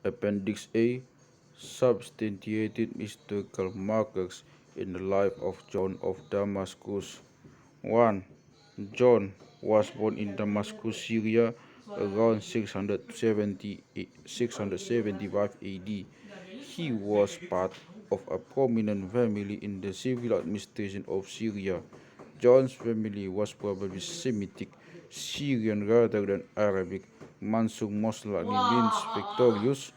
Appendix A. Substantiated historical markers in the life of John of Damascus. 1. John was born in Damascus, Syria around 675 AD. He was part of a prominent family in the civil administration of Syria. John's family was probably Semitic, Syrian rather than Arabic. Mansur most likely means victorious,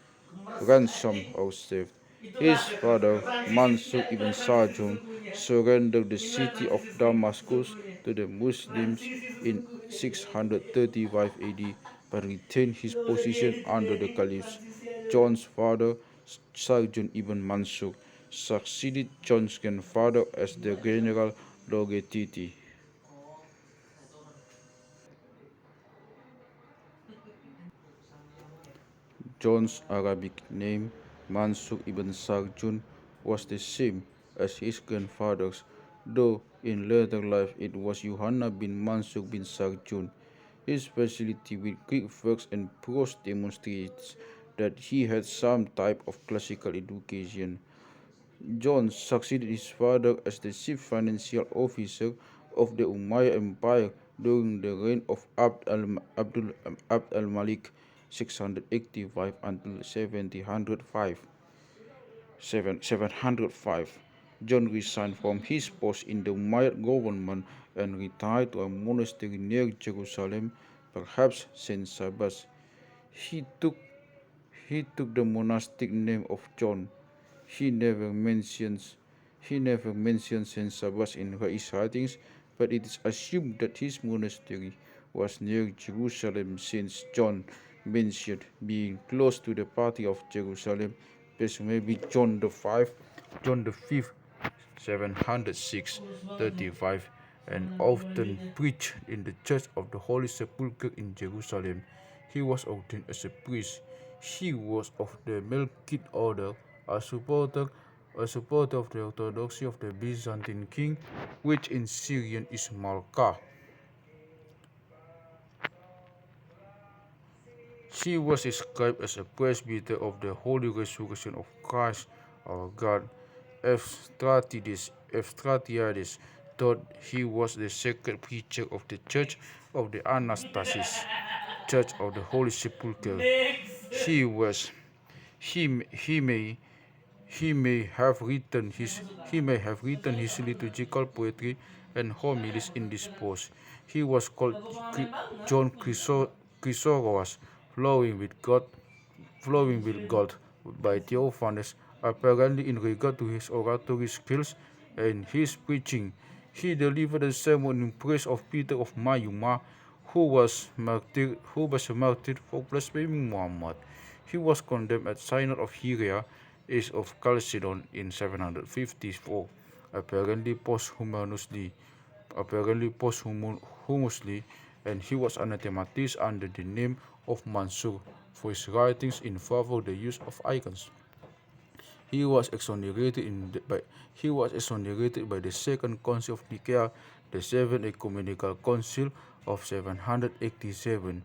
ransomed or saved. His father, Mansur ibn Sarjun, surrendered the city of Damascus to the Muslims in 635 AD but retained his position under the caliphs. John's father, Sarjun ibn Mansur, succeeded John's grandfather as the general legatee. John's Arabic name, Mansur ibn Sarjun, was the same as his grandfather's, though in later life it was Yohanna bin Mansur bin Sarjun. His facility with Greek works and prose demonstrates that he had some type of classical education. John succeeded his father as the chief financial officer of the Umayyad Empire during the reign of Abd al-Malik 685 until 705. John resigned from his post in the Umayyad government and retired to a monastery near Jerusalem, perhaps Saint Sabas. He took the monastic name of John. He never mentions Saint Sabas in his writings, but it is assumed that his monastery was near Jerusalem since John mentioned being close to the party of Jerusalem, presumably John the Fifth, 706-35, and often preached in the Church of the Holy Sepulchre in Jerusalem. He was ordained as a priest. He was of the Melkite order, a supporter of the orthodoxy of the Byzantine king, which in Syrian is Malka. She was described as a presbyter of the Holy Resurrection of Christ our God. Efstratiades thought he was the sacred preacher of the Church of the Anastasis, Church of the Holy Sepulchre. He may have written his liturgical poetry and homilies in this post. He was called John Chrysoros, flowing with gold by Theophanes, apparently in regard to his oratory skills and his preaching. He delivered a sermon in praise of Peter of Mayuma, who was martyred for blaspheming Muhammad. He was condemned at Synod of Hieria, East of Chalcedon, in 754, apparently posthumously, and he was anathematized under the name of Mansur for his writings in favor of the use of icons. He was exonerated by the Second Council of Nicaea, the Seventh Ecumenical Council of 787.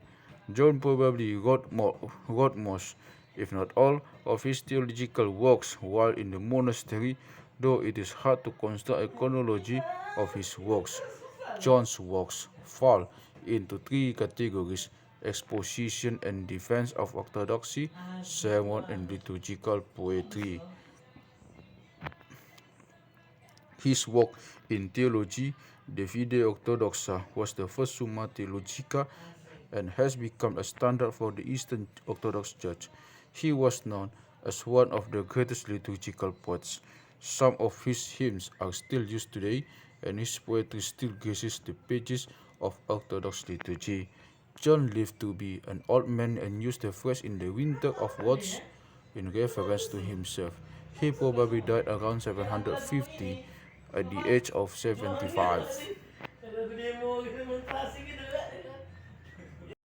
John probably wrote most, if not all, of his theological works while in the monastery, though it is hard to construct a chronology of his works. John's works fall into three categories: exposition and defense of orthodoxy, sermon, and liturgical poetry. His work in theology, De Fide Orthodoxa, was the first Summa Theologica and has become a standard for the Eastern Orthodox Church. He was known as one of the greatest liturgical poets. Some of his hymns are still used today, and his poetry still graces the pages of Orthodox liturgy. John lived to be an old man and used the phrase "in the winter of words" in reference to himself. He probably died around 750 at the age of 75.